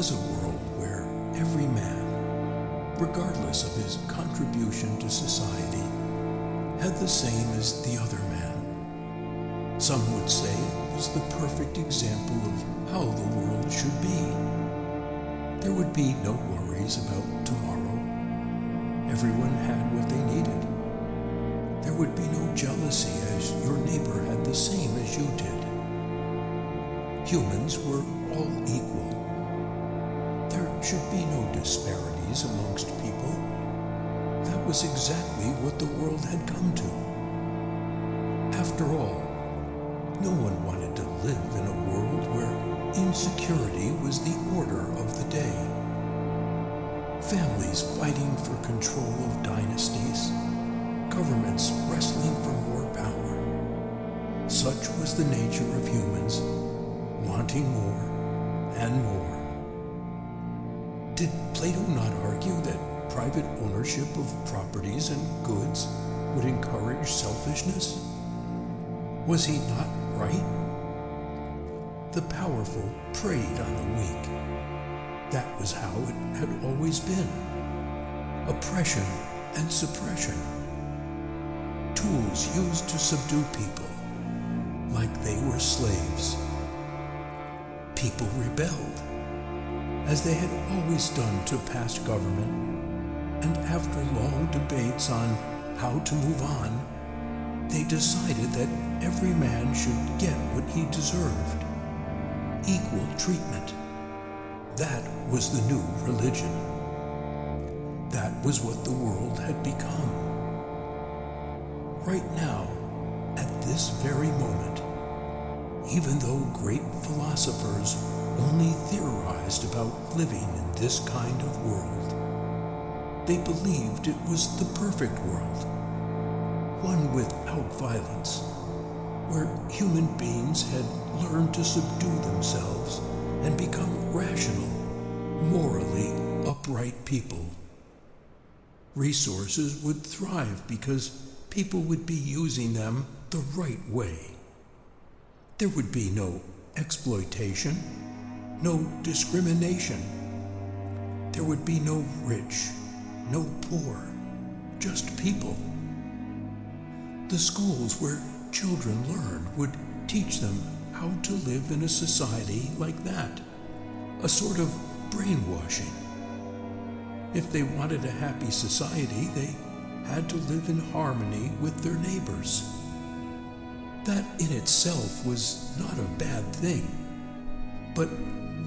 was a world where every man, regardless of his contribution to society, had the same as the other man. Some would say it was the perfect example of how the world should be. There would be no worries about tomorrow. Everyone had what they needed. There would be no jealousy as your neighbor had the same as you did. Humans were all equal. There should be no disparities amongst people. That was exactly what the world had come to. After all, no one wanted to live in a world where insecurity was the order of the day. Families fighting for control of dynasties, governments wrestling for more power. Such was the nature of humans, wanting more and more. Did Plato not argue that private ownership of properties and goods would encourage selfishness? Was he not right? The powerful preyed on the weak. That was how it had always been. Oppression and suppression. Tools used to subdue people, like they were slaves. People rebelled, as they had always done to past government, and after long debates on how to move on, they decided that every man should get what he deserved. Equal treatment. That was the new religion. That was what the world had become. Right now, at this very moment, even though great philosophers only theorized about living in this kind of world, they believed it was the perfect world, one without violence, where human beings had learned to subdue themselves and become rational, morally upright people. Resources would thrive because people would be using them the right way. There would be no exploitation, no discrimination. There would be no rich, no poor, just people. The schools where children learned would teach them how to live in a society like that, a sort of brainwashing. If they wanted a happy society, they had to live in harmony with their neighbors. That in itself was not a bad thing, but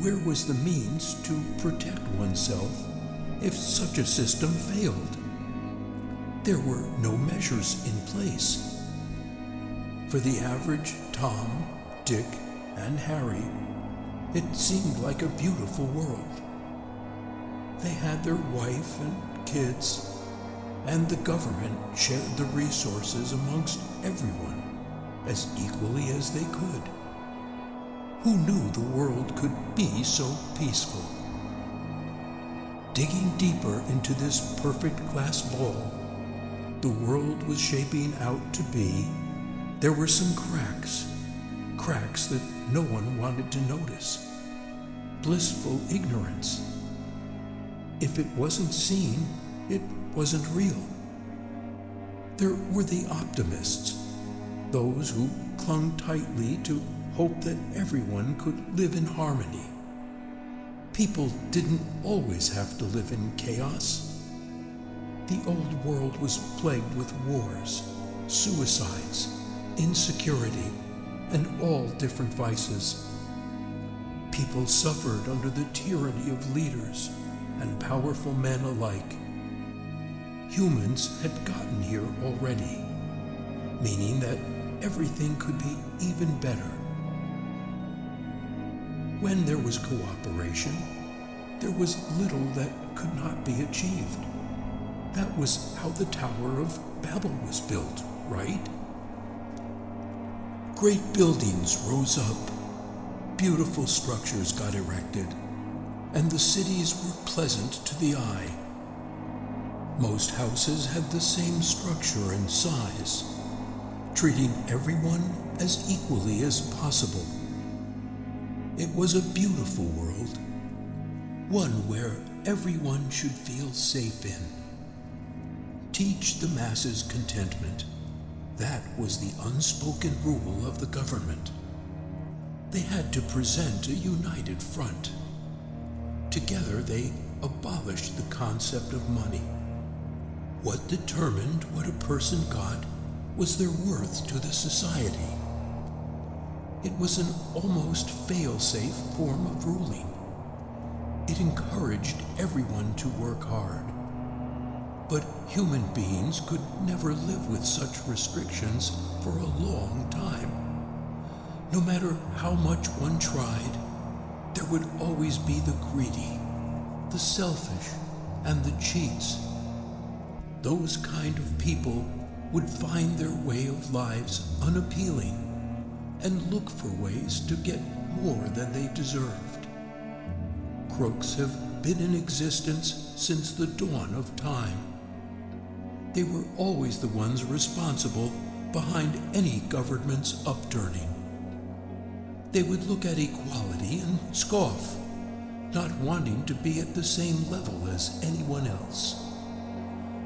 where was the means to protect oneself if such a system failed? There were no measures in place. For the average Tom, Dick, and Harry, it seemed like a beautiful world. They had their wife and kids, and the government shared the resources amongst everyone as equally as they could. Who knew the world could be so peaceful? Digging deeper into this perfect glass ball the world was shaping out to be, there were some cracks that no one wanted to notice. Blissful ignorance. If it wasn't seen, it wasn't real. There were the optimists, those who clung tightly to hope that everyone could live in harmony. People didn't always have to live in chaos. The old world was plagued with wars, suicides, insecurity, and all different vices. People suffered under the tyranny of leaders and powerful men alike. Humans had gotten here already, meaning that everything could be even better. When there was cooperation, there was little that could not be achieved. That was how the Tower of Babel was built, right? Great buildings rose up, beautiful structures got erected, and the cities were pleasant to the eye. Most houses had the same structure and size, treating everyone as equally as possible. It was a beautiful world, one where everyone should feel safe in. Teach the masses contentment. That was the unspoken rule of the government. They had to present a united front. Together they abolished the concept of money. What determined what a person got was their worth to the society. It was an almost fail-safe form of ruling. It encouraged everyone to work hard. But human beings could never live with such restrictions for a long time. No matter how much one tried, there would always be the greedy, the selfish, and the cheats. Those kind of people would find their way of lives unappealing and look for ways to get more than they deserved. Crooks have been in existence since the dawn of time. They were always the ones responsible behind any government's upturning. They would look at equality and scoff, not wanting to be at the same level as anyone else.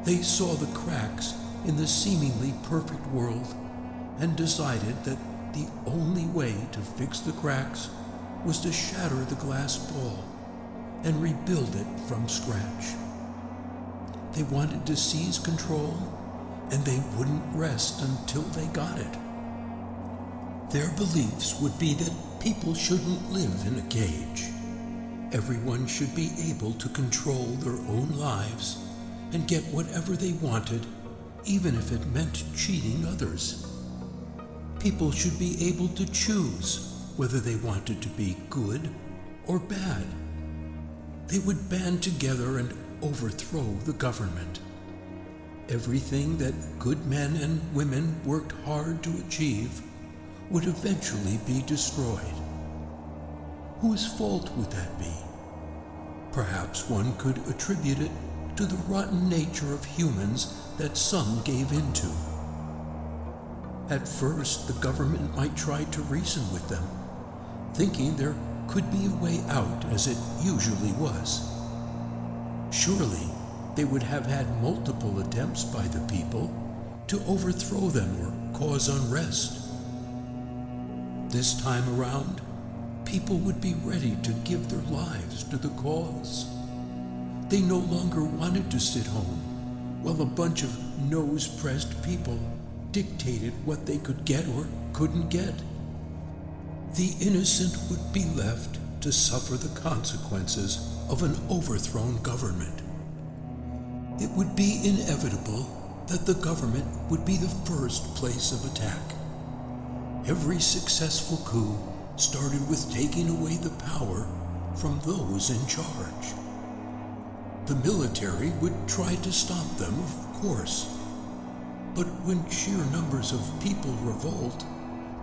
They saw the cracks in the seemingly perfect world and decided that the only way to fix the cracks was to shatter the glass ball and rebuild it from scratch. They wanted to seize control, and they wouldn't rest until they got it. Their beliefs would be that people shouldn't live in a cage. Everyone should be able to control their own lives and get whatever they wanted, even if it meant cheating others. People should be able to choose whether they wanted to be good or bad. They would band together and overthrow the government. Everything that good men and women worked hard to achieve would eventually be destroyed. Whose fault would that be? Perhaps one could attribute it to the rotten nature of humans that some gave into. At first, the government might try to reason with them, thinking there could be a way out, as it usually was. Surely, they would have had multiple attempts by the people to overthrow them or cause unrest. This time around, people would be ready to give their lives to the cause. They no longer wanted to sit home while a bunch of nose-pressed people dictated what they could get or couldn't get. The innocent would be left to suffer the consequences of an overthrown government. It would be inevitable that the government would be the first place of attack. Every successful coup started with taking away the power from those in charge. The military would try to stop them, of course. But when sheer numbers of people revolt,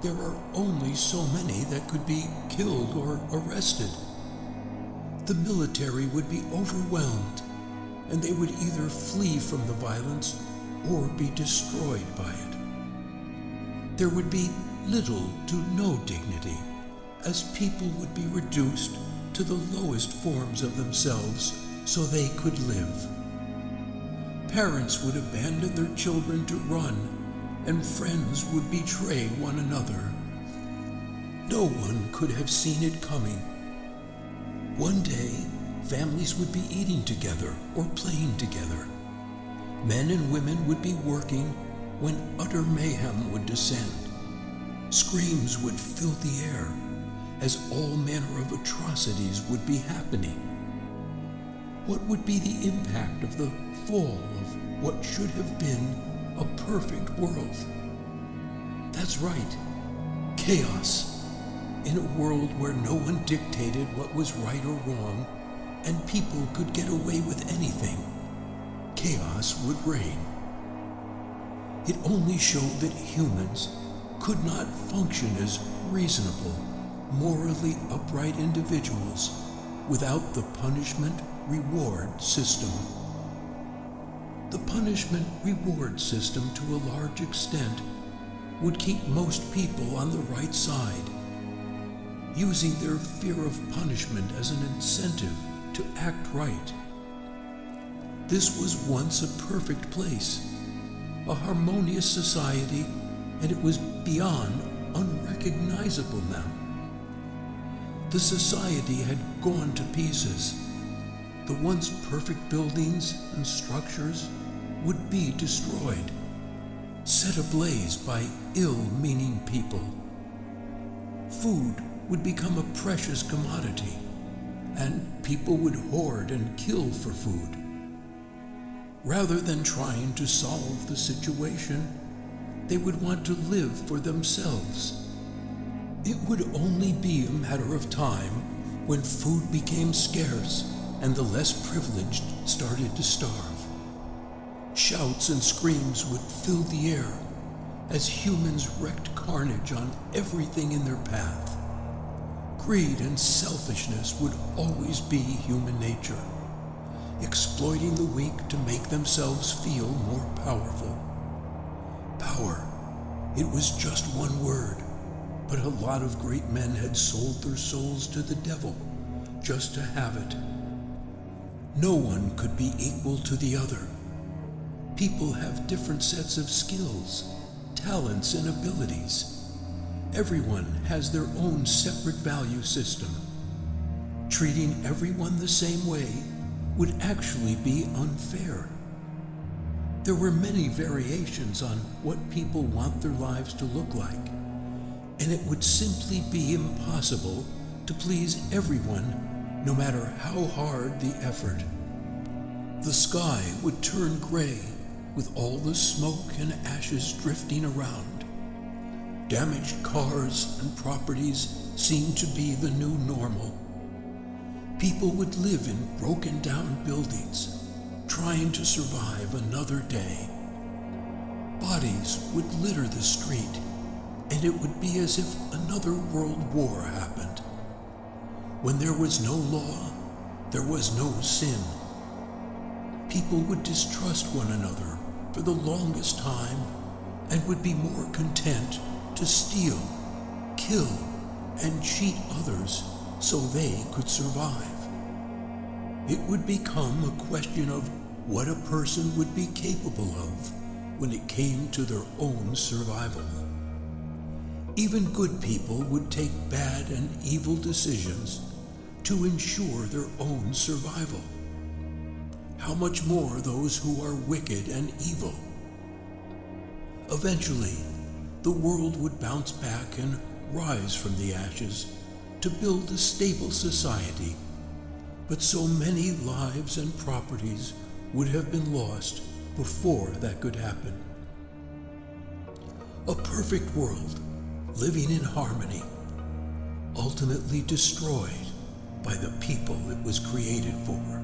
there are only so many that could be killed or arrested. The military would be overwhelmed, and they would either flee from the violence or be destroyed by it. There would be little to no dignity, as people would be reduced to the lowest forms of themselves so they could live. Parents would abandon their children to run, and friends would betray one another. No one could have seen it coming. One day, families would be eating together or playing together. Men and women would be working when utter mayhem would descend. Screams would fill the air as all manner of atrocities would be happening. What would be the impact of the fall of what should have been a perfect world? That's right, chaos. In a world where no one dictated what was right or wrong, and people could get away with anything, chaos would reign. It only showed that humans could not function as reasonable, morally upright individuals without the punishment-reward system. The punishment-reward system, to a large extent, would keep most people on the right side, using their fear of punishment as an incentive to act right. This was once a perfect place, a harmonious society, and it was beyond unrecognizable now. The society had gone to pieces. The once perfect buildings and structures would be destroyed, set ablaze by ill-meaning people. Food would become a precious commodity, and people would hoard and kill for food. Rather than trying to solve the situation, they would want to live for themselves. It would only be a matter of time when food became scarce and the less privileged started to starve. Shouts and screams would fill the air as humans wreaked carnage on everything in their path. Greed and selfishness would always be human nature, exploiting the weak to make themselves feel more powerful. Power, it was just one word, but a lot of great men had sold their souls to the devil just to have it. No one could be equal to the other. People have different sets of skills, talents, and abilities. Everyone has their own separate value system. Treating everyone the same way would actually be unfair. There were many variations on what people want their lives to look like, and it would simply be impossible to please everyone, no matter how hard the effort. The sky would turn gray with all the smoke and ashes drifting around. Damaged cars and properties seemed to be the new normal. People would live in broken down buildings, trying to survive another day. Bodies would litter the street, and it would be as if another world war happened. When there was no law, there was no sin. People would distrust one another for the longest time and would be more content to steal, kill, and cheat others so they could survive. It would become a question of what a person would be capable of when it came to their own survival. Even good people would take bad and evil decisions to ensure their own survival. How much more those who are wicked and evil? Eventually, the world would bounce back and rise from the ashes to build a stable society, but so many lives and properties would have been lost before that could happen. A perfect world, living in harmony, ultimately destroyed by the people it was created for.